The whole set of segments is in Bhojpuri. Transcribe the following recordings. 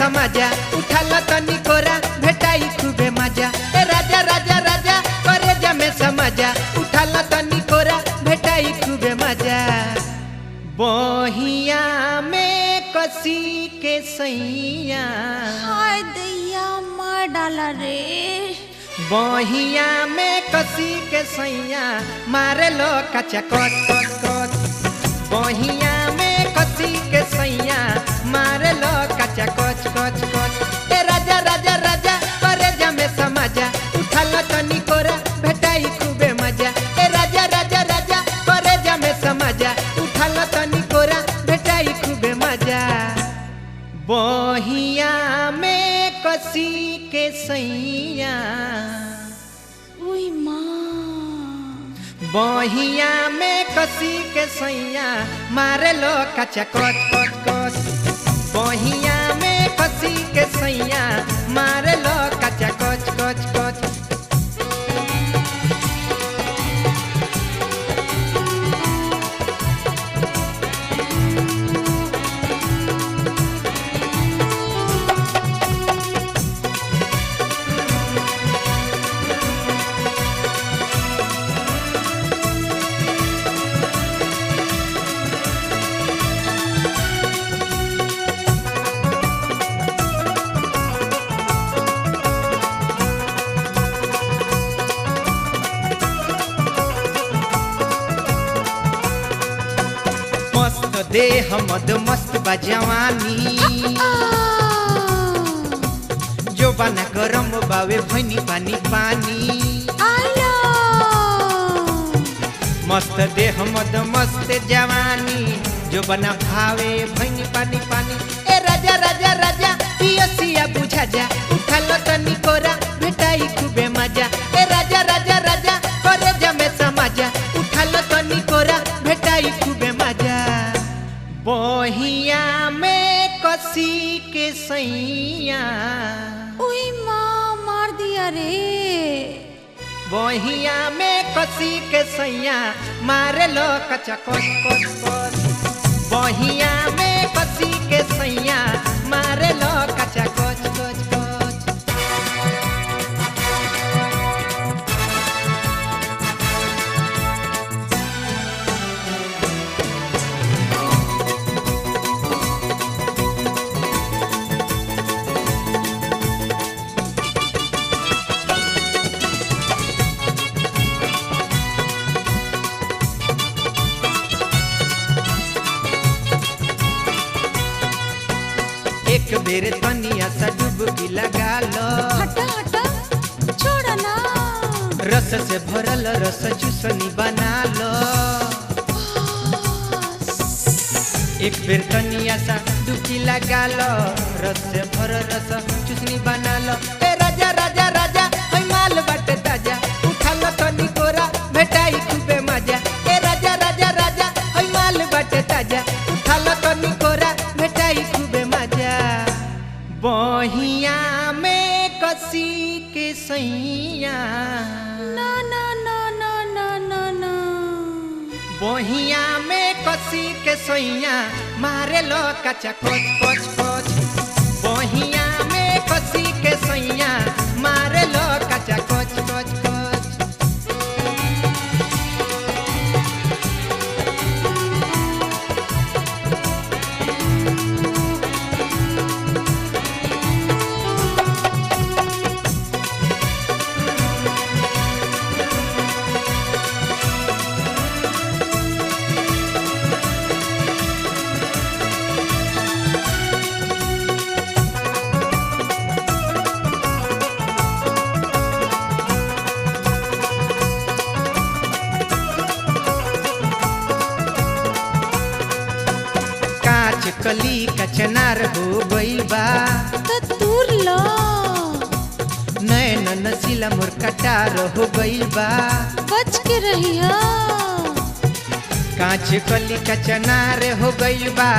समाजा उठाल तनी कोरा भेटाई खूबे मजा ए राजा राजा राजा करे जमे समाजा उठाल तनी कोरा भेटाई खूबे मजा बहिया में कसी के सैया हाय दैया मार डाला रे बहिया में कसी के सैया मारे लो कचा कच कच कच बहिया में कसी के सैया मारे लो कचा कच कच कच ए राजा राजा राजा करे जमे समाजा उठाल तनी कोरा भेटाई खूबे मजा ए राजा राजा राजा करे जमे समाजा उठाल तनी कोरा भेटाई खूबे मजा बहिया में कसी के सैया उई माँ बहिया में कसी के सैया मारे लो कचा कच कच कच बहिया में कसी के सैया मारे लो कचा कच कच कच देह मद मस्त बजवानी जो बना गरम बावे भनी पानी पानी आया मस्त देह मद मस्त जवानी जो बना भावे भनी पानी पानी ए राजा राजा राजा पियसिया बुझा जा उठाल तनी कोरा भेटाई खूबे मजा ए राजा राजा राजा करे जमे समाजा उठाल तनी कोरा भेटाई खूबे मजा बहिया में कसी के सैया उई माँ मार दिया रे बहिया में कसी के सैया मारे लो कचा कच कच कच बहिया में कसी के सैया मारे लो कचा कच कच कच एक बेर तनिया सा डुबकी लगा लो हटा हटा छोड़ा ना रस से भरल रस चूसनी बना लो एक बेर तनिया सा डुबकी लगा लो रस से भरल रस चूसनी बना लो ए राजा राजा राजा हई माल बाटे ताजा उठाल तनी कोरा भेटाई खूबे मजा ए राजा राजा राजा हई माल बाटे ताजा उठाल तनी कोरा भेटाई खूबे मजा बहिया में कसी के सैया ना ना ना ना ना ना ना बहिया में कसी के सैया मारे लो कचा कच कच कच बहिया में कसी के सैया मारे लो कचा कच कच कच कली कचनार हो गई बा दूर लो नैन नसीला मोर कटार हो गई बा बच के रहिया कांच कली कचनार हो गई बा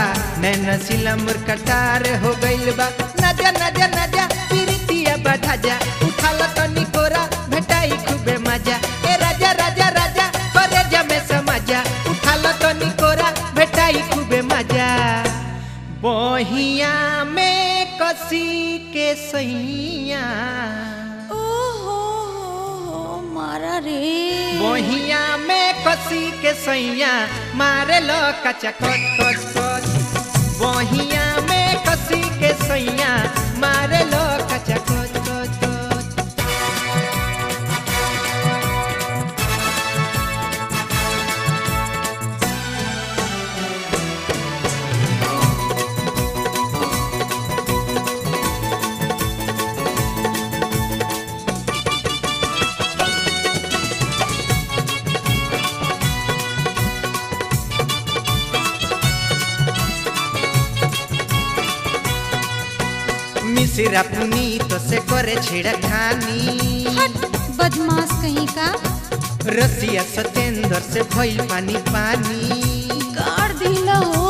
नैन नसीला मोर कटार हो गई बा नजा नजा नजा प्रीतिया बढ़ा जा उठाल तनी कोरा भेटाई खूबे मजा ए राजा राजा राजा करे जमे समाजा उठाल तनी कोरा भेटाई खूबे मजा बहिया में कसी के सैया ओ हो मारा रे। बहिया में कसी के सैया मारे लो कचा कच कच कच। बहिया में कसी के सैया मारे लो कचा कच कच कच। मिसिरा पुनीत से करे छिड़खानी। हट बदमाश कहीं का। रसिया सतेंद्र से भइल पानी पानी। गाड़ दिला हो।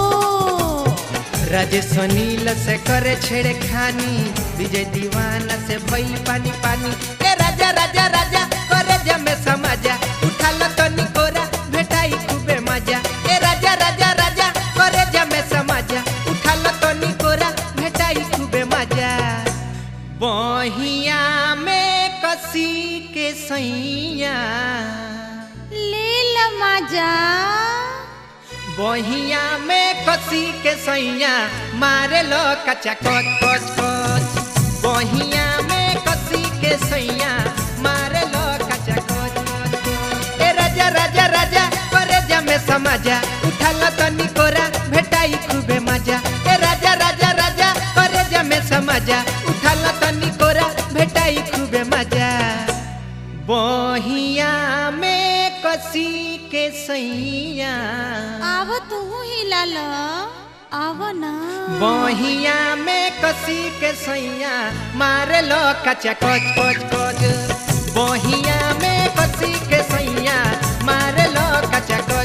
राजेश नील से करे छेड़खानी। विजय दीवाना से भइल पानी पानी। ए राजा राजा राजा करे जमे समाजा। उठा लो तो निकोरा भेटाई खूबे मजा। ए राजा राजा राजा करे जमे समाजा। उठा लो तो निकोरा भेटाई खूबे मजा। बहिया में कसी के सैया ले ला मजा। बहिया में कसी के सैया मारे लो कचा कच कच कच। बहिया में कसी के सैया मारे लो कचा कच कच कच। ए राजा राजा राजा करे जमे समाजा। उठा लो तो निकोरा भेटाई खूबे मजा। ए राजा राजा राजा करे जमे समाजा। उठा लो तो निकोरा भेटाई खूबे मजा। बहिया में कसी के सैया आव तू हिला ला। आव ना। बहिया में कसी के सैया मारे लो कचा कच कच कच। बहिया में कसी के सैया मारे लो कचा कच।